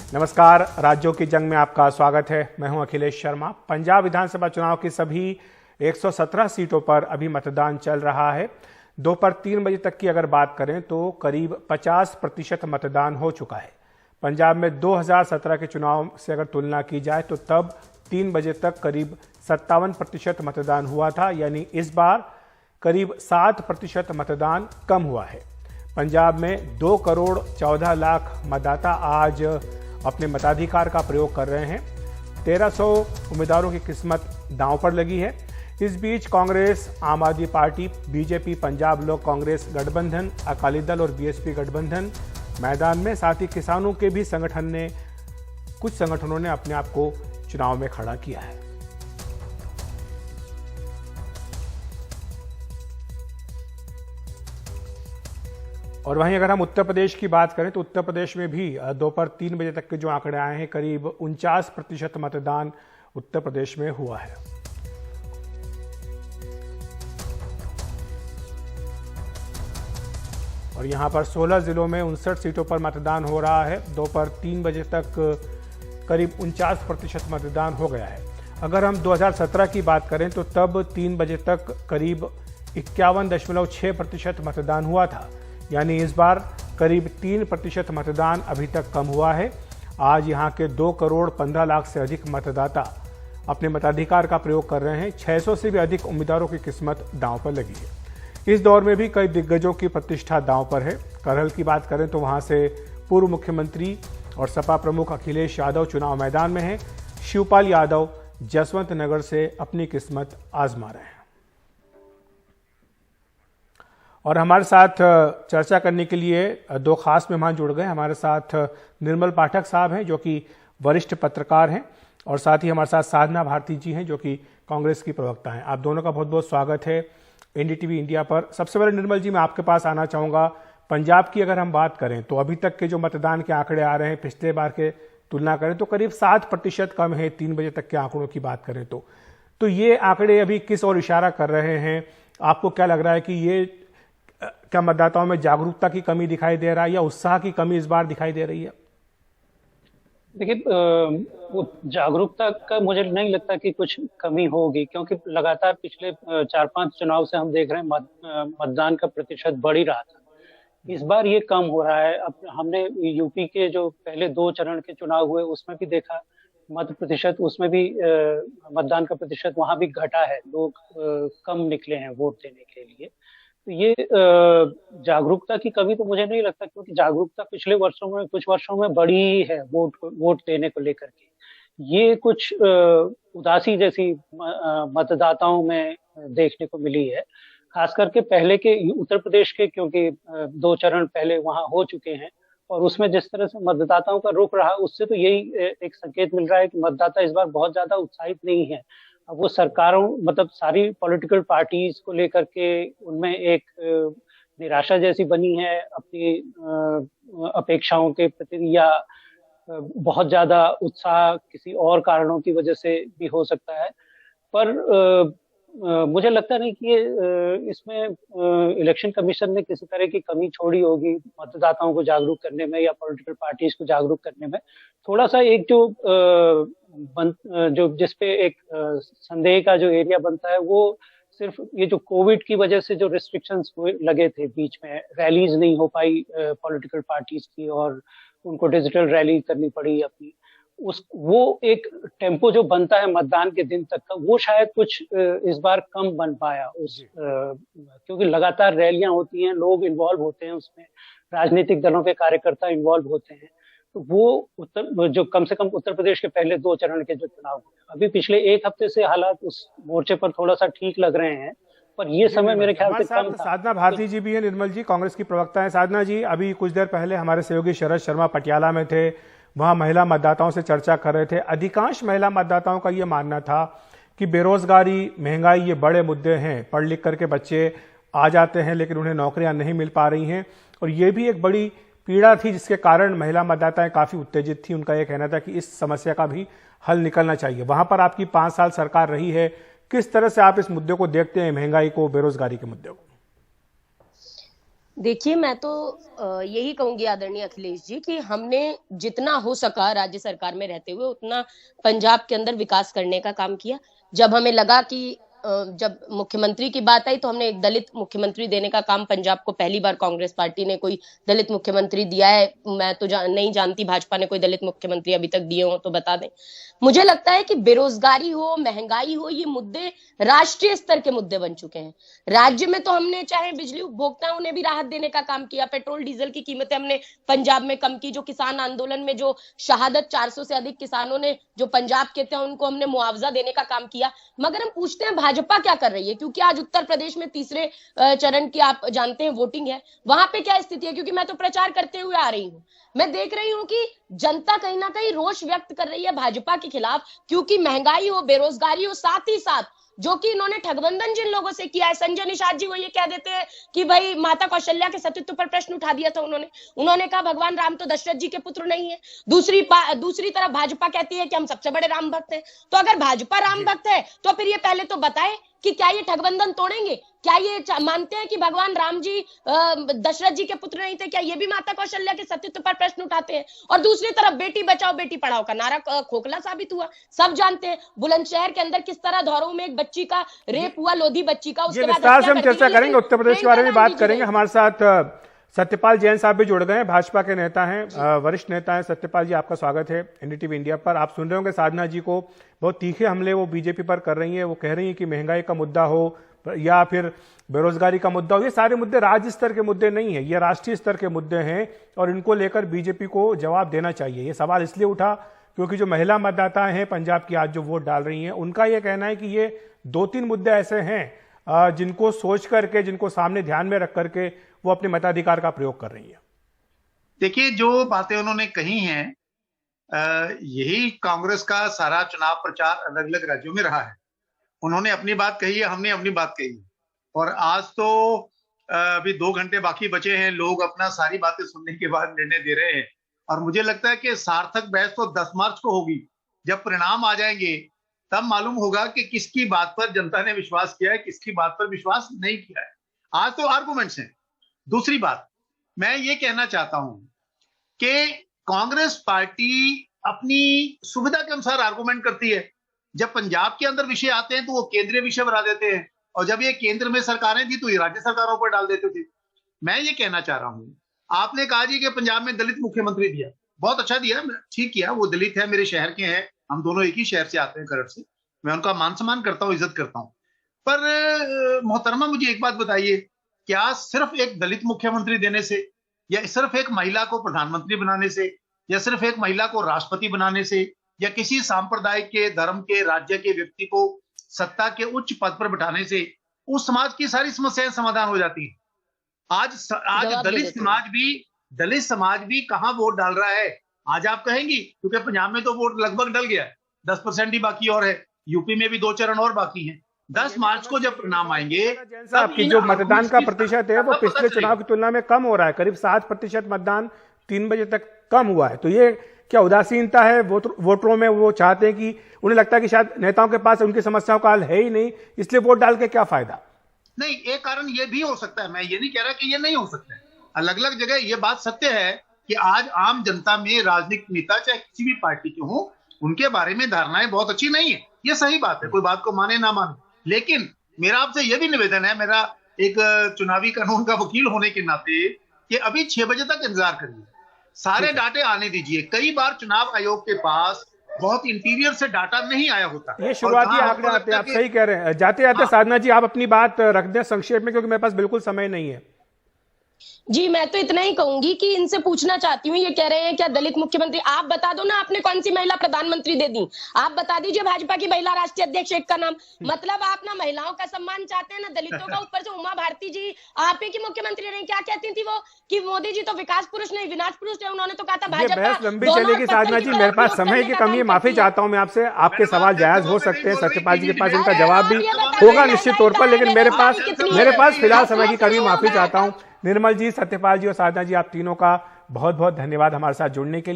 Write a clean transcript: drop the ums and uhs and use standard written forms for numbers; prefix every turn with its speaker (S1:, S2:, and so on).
S1: नमस्कार, राज्यों की जंग में आपका स्वागत है। मैं हूं अखिलेश शर्मा। पंजाब विधानसभा चुनाव की सभी 117 सीटों पर अभी मतदान चल रहा है। दोपहर 3 बजे तक की अगर बात करें तो करीब 50% मतदान हो चुका है। पंजाब में 2017 के चुनाव से अगर तुलना की जाए तो तब 3 बजे तक करीब 57% मतदान हुआ था, यानी इस बार करीब 7% मतदान कम हुआ है। पंजाब में 2 करोड़ 14 लाख मतदाता आज अपने मताधिकार का प्रयोग कर रहे हैं। 1300 उम्मीदवारों की किस्मत दांव पर लगी है। इस बीच कांग्रेस, आम आदमी पार्टी, बीजेपी, पंजाब लोक कांग्रेस गठबंधन, अकाली दल और बीएसपी गठबंधन मैदान में, साथ ही किसानों के भी कुछ संगठनों ने अपने आप को चुनाव में खड़ा किया है। और वहीं अगर हम उत्तर प्रदेश की बात करें तो उत्तर प्रदेश में भी दोपहर 3 बजे तक के जो आंकड़े आए हैं, करीब 49% मतदान उत्तर प्रदेश में हुआ है। और यहां पर 16 जिलों में 59 सीटों पर मतदान हो रहा है। दोपहर 3 बजे तक करीब 49% मतदान हो गया है। अगर हम 2017 की बात करें तो तब 3 बजे तक करीब 51.6% मतदान हुआ था, यानी इस बार करीब 3% मतदान अभी तक कम हुआ है। आज यहां के 2 करोड़ 15 लाख से अधिक मतदाता अपने मताधिकार का प्रयोग कर रहे हैं। 600 से भी अधिक उम्मीदवारों की किस्मत दांव पर लगी है। इस दौर में भी कई दिग्गजों की प्रतिष्ठा दांव पर है। करहल की बात करें तो वहां से पूर्व मुख्यमंत्री और सपा प्रमुख अखिलेश यादव चुनाव मैदान में हैं। शिवपाल यादव जसवंत नगर से अपनी किस्मत आजमा रहे हैं। और हमारे साथ चर्चा करने के लिए 2 खास मेहमान जुड़ गए। हमारे साथ निर्मल पाठक साहब हैं जो कि वरिष्ठ पत्रकार हैं, और साथ ही हमारे साथ साधना भारती जी हैं जो कि कांग्रेस की प्रवक्ता हैं। आप दोनों का बहुत बहुत स्वागत है एनडीटीवी इंडिया पर। सबसे पहले निर्मल जी, मैं आपके पास आना चाहूँगा। पंजाब की अगर हम बात करें तो अभी तक के जो मतदान के आंकड़े आ रहे हैं, पिछले बार के तुलना करें तो करीब 7% कम है। 3 बजे तक के आंकड़ों की बात करें तो ये आंकड़े अभी किस ओर इशारा कर रहे हैं? आपको क्या लग रहा है कि ये क्या मतदाताओं में जागरूकता की कमी दिखाई दे रहा है या उत्साह की कमी इस बार दिखाई दे रही है?
S2: देखिए, वो जागरूकता का मुझे नहीं लगता कि कुछ कमी होगी, क्योंकि लगातार पिछले 4-5 चुनाव से हम देख रहे हैं मतदान का प्रतिशत बढ़ ही रहा था। इस बार ये कम हो रहा है। अब हमने यूपी के जो पहले 2 चरण के चुनाव हुए उसमें भी देखा मत प्रतिशत, उसमें भी मतदान का प्रतिशत वहां भी घटा है। लोग कम निकले हैं वोट देने के लिए। तो ये जागरूकता की कमी तो मुझे नहीं लगता, क्योंकि जागरूकता पिछले कुछ वर्षों में बढ़ी है वोट देने को लेकर के। ये कुछ उदासी जैसी मतदाताओं में देखने को मिली है, खास करके पहले के उत्तर प्रदेश के, क्योंकि 2 चरण पहले वहां हो चुके हैं। और उसमें जिस तरह से मतदाताओं का रुख रहा, उससे तो यही एक संकेत मिल रहा है कि मतदाता इस बार बहुत ज्यादा उत्साहित नहीं है। अब वो सरकारों, मतलब सारी पॉलिटिकल पार्टीज को लेकर के उनमें एक निराशा जैसी बनी है अपनी अपेक्षाओं के प्रति, या बहुत ज्यादा उत्साह किसी और कारणों की वजह से भी हो सकता है। पर मुझे लगता नहीं कि इसमें इलेक्शन कमीशन ने किसी तरह की कमी छोड़ी होगी मतदाताओं को जागरूक करने में या पॉलिटिकल पार्टीज को जागरूक करने में। थोड़ा सा एक जो जिसपे एक संदेह का जो एरिया बनता है, वो सिर्फ ये जो कोविड की वजह से जो रिस्ट्रिक्शंस लगे थे, बीच में रैलीज नहीं हो पाई पॉलिटिकल पार्टीज की, और उनको डिजिटल रैली करनी पड़ी अपनी। वो एक टेम्पो जो बनता है मतदान के दिन तक का, वो शायद कुछ इस बार कम बन पाया क्योंकि लगातार रैलियां होती हैं, लोग इन्वॉल्व होते हैं उसमें, राजनीतिक दलों के कार्यकर्ता इन्वॉल्व होते हैं। तो वो जो कम से कम उत्तर प्रदेश के पहले 2 चरण के जो चुनाव हुए, अभी पिछले 1 हफ्ते से हालात उस मोर्चे पर थोड़ा सा ठीक लग रहे हैं, पर ये समय मेरे ख्याल से कम था।
S1: साधना भारती जी भी है, निर्मल जी कांग्रेस की प्रवक्ता है। साधना जी, अभी कुछ देर पहले हमारे सहयोगी शरद शर्मा पटियाला में थे, वहां महिला मतदाताओं से चर्चा कर रहे थे। अधिकांश महिला मतदाताओं का यह मानना था कि बेरोजगारी, महंगाई ये बड़े मुद्दे हैं। पढ़ लिख करके बच्चे आ जाते हैं लेकिन उन्हें नौकरियां नहीं मिल पा रही हैं, और ये भी एक बड़ी पीड़ा थी जिसके कारण महिला मतदाताएं काफी उत्तेजित थी। उनका यह कहना था कि इस समस्या का भी हल निकलना चाहिए। वहां पर आपकी 5 साल सरकार रही है, किस तरह से आप इस मुद्दे को देखते हैं, महंगाई को, बेरोजगारी के मुद्दे को?
S3: देखिए, मैं तो यही कहूंगी आदरणीय अखिलेश जी कि हमने जितना हो सका राज्य सरकार में रहते हुए उतना पंजाब के अंदर विकास करने का काम किया। जब हमें लगा कि जब मुख्यमंत्री की बात आई तो हमने एक दलित मुख्यमंत्री देने का काम, पंजाब को पहली बार कांग्रेस पार्टी ने कोई दलित मुख्यमंत्री दिया है। मैं तो नहीं जानती भाजपा ने कोई दलित मुख्यमंत्री अभी तक दिए हो तो बता दें। मुझे लगता है कि बेरोजगारी हो, महंगाई हो, ये मुद्दे राष्ट्रीय स्तर के मुद्दे बन चुके हैं। राज्य में तो हमने चाहे बिजली उपभोक्ताओं ने भी राहत देने का काम किया, पेट्रोल डीजल की कीमतें हमने पंजाब में कम की, जो किसान आंदोलन में जो शहादत 400 से अधिक किसानों ने जो पंजाब के थे उनको हमने मुआवजा देने का काम किया। मगर हम पूछते हैं भाजपा क्या कर रही है, क्योंकि आज उत्तर प्रदेश में तीसरे चरण की आप जानते हैं वोटिंग है, वहां पे क्या स्थिति है, क्योंकि मैं तो प्रचार करते हुए आ रही हूँ, मैं देख रही हूँ कि जनता कहीं ना कहीं रोष व्यक्त कर रही है भाजपा के खिलाफ, क्योंकि महंगाई हो, बेरोजगारी हो, साथ ही साथ जो कि इन्होंने ठगबंधन जिन लोगों से किया है। संजय निषाद जी वो ये कह देते हैं कि भाई माता कौशल्या के सतीत्व पर प्रश्न उठा दिया था उन्होंने कहा भगवान राम तो दशरथ जी के पुत्र नहीं है। दूसरी तरफ भाजपा कहती है कि हम सबसे बड़े राम भक्त हैं। तो अगर भाजपा राम भक्त है तो फिर ये पहले तो बताए कि क्या ये ठगबंधन तोड़ेंगे, क्या ये मानते हैं कि भगवान राम जी दशरथ जी के पुत्र नहीं थे, क्या ये भी माता कौशल्या के सतीत्व पर प्रश्न उठाते हैं। और दूसरी तरफ बेटी बचाओ बेटी पढ़ाओ का नारा खोखला साबित हुआ। सब जानते हैं बुलंदशहर के अंदर किस तरह धौरव में एक बच्ची का रेप हुआ, लोधी बच्ची का, उसके बाद
S1: विस्तार से हम चर्चा करेंगे, उत्तर प्रदेश के बारे में बात करेंगे। हमारे साथ सत्यपाल जैन साहब भी जुड़ गए हैं, भाजपा के नेता हैं, वरिष्ठ नेता हैं। सत्यपाल जी, आपका स्वागत है एनडीटीवी इंडिया पर। आप सुन रहे होंगे साधना जी को, बहुत तीखे हमले वो बीजेपी पर कर रही हैं। वो कह रही हैं कि महंगाई का मुद्दा हो या फिर बेरोजगारी का मुद्दा हो, ये सारे मुद्दे राज्य स्तर के मुद्दे नहीं है, ये राष्ट्रीय स्तर के मुद्दे हैं और इनको लेकर बीजेपी को जवाब देना चाहिए। ये सवाल इसलिए उठा क्योंकि जो महिला मतदाता हैं पंजाब की आज जो वोट डाल रही हैं, उनका ये कहना है कि ये 2-3 मुद्दे ऐसे हैं जिनको सोच करके, जिनको सामने ध्यान में रख करके वो अपने मताधिकार का प्रयोग कर रही है।
S4: देखिए, जो बातें उन्होंने कही हैं, यही कांग्रेस का सारा चुनाव प्रचार अलग अलग राज्यों में रहा है। उन्होंने अपनी बात कही है, हमने अपनी बात कही है, और आज तो अभी 2 घंटे बाकी बचे हैं। लोग अपना सारी बातें सुनने के बाद निर्णय दे रहे हैं और मुझे लगता है कि सार्थक बहस तो 10 मार्च को होगी। जब परिणाम आ जाएंगे तब मालूम होगा कि किसकी बात पर जनता ने विश्वास किया है, किसकी बात पर विश्वास नहीं किया है। आज तो आर्गुमेंट्स हैं। दूसरी बात मैं ये कहना चाहता हूं कि कांग्रेस पार्टी अपनी सुविधा के अनुसार आर्गुमेंट करती है। जब पंजाब के अंदर विषय आते हैं तो वो केंद्रीय विषय बना देते हैं, और जब ये केंद्र में सरकारें थी तो ये राज्य सरकारों पर डाल देते थे। मैं ये कहना चाह रहा हूं, आपने कहा जी कि पंजाब में दलित मुख्यमंत्री दिया, बहुत अच्छा दिया, ठीक किया। वो दलित है, मेरे शहर के हैं, हम दोनों एक ही शहर से आते हैं, खरड़ से। मैं उनका मान सम्मान करता हूं, इज्जत करता हूं। पर मोहतरमा मुझे एक बात बताइए, क्या सिर्फ एक दलित मुख्यमंत्री देने से, या सिर्फ एक महिला को प्रधानमंत्री बनाने से, या सिर्फ एक महिला को राष्ट्रपति बनाने से, या किसी सांप्रदायिक के, धर्म के, राज्य के व्यक्ति को सत्ता के उच्च पद पर बिठाने से उस समाज की सारी समस्याएं समाधान हो जाती हैं? आज दलित समाज भी कहां वोट डाल रहा है? आज आप कहेंगी क्योंकि पंजाब में तो वोट लगभग डल गया है, 10% ही बाकी और है। यूपी में भी 2 चरण और बाकी हैं। 10 मार्च को जब परिणाम आएंगे,
S1: आपकी जो मतदान का प्रतिशत है वो पिछले चुनाव की तुलना में कम हो रहा है, करीब 7% मतदान 3 बजे तक कम हुआ है। तो ये क्या उदासीनता है वोटरों में? वो चाहते हैं कि उन्हें लगता है कि शायद नेताओं के पास उनकी समस्याओं का हल है ही नहीं, इसलिए वोट डाल के क्या फायदा?
S4: नहीं, एक कारण ये भी हो सकता है। मैं ये नहीं कह रहा कि ये नहीं हो सकता है। अलग अलग जगह ये बात सत्य है कि आज आम जनता में राजनीतिक नेता चाहे किसी भी पार्टी के हों, उनके बारे में धारणाएं बहुत अच्छी नहीं है। ये सही बात है, कोई बात को माने ना माने। लेकिन मेरा आपसे यह भी निवेदन है, मेरा एक चुनावी कानून का वकील होने के नाते, कि अभी 6 बजे तक इंतजार करिए, सारे डाटे आने दीजिए। कई बार चुनाव आयोग के पास बहुत इंटीरियर से डाटा नहीं आया होता।
S1: ये शुरुआती आंकड़े आते हैं, आप सही कह रहे हैं। जाते जाते साधना जी आप अपनी बात रख दें संक्षेप में, क्योंकि मेरे पास बिल्कुल समय नहीं है।
S3: जी, मैं तो इतना ही कहूंगी कि इनसे पूछना चाहती हूँ, ये कह रहे हैं क्या दलित मुख्यमंत्री, आप बता दो ना आपने कौन सी महिला प्रधानमंत्री दे दी। आप बता दीजिए भाजपा की महिला राष्ट्रीय अध्यक्ष एक का नाम। मतलब आप ना महिलाओं का सम्मान चाहते हैं ना दलितों का। ऊपर से उमा भारती जी आप ही की मुख्यमंत्री रही, क्या कहती थी वो कि मोदी जी तो विकास पुरुष नहीं विनाश पुरुष है। उन्होंने तो कहा था भाजपा।
S1: बहस लंबी चलेगी साधना जी, मेरे पास समय की कमी है, माफी चाहता हूं मैं आपसे। आपके सवाल जायज हो सकते हैं, सत्यपाल जी के पास इनका जवाब भी होगा निश्चित तौर पर, लेकिन मेरे पास फिलहाल समय की कमी, माफी चाहता हूं। निर्मल जी, सत्यपाल जी और साधना जी, आप तीनों का बहुत बहुत धन्यवाद हमारे साथ जुड़ने के लिए।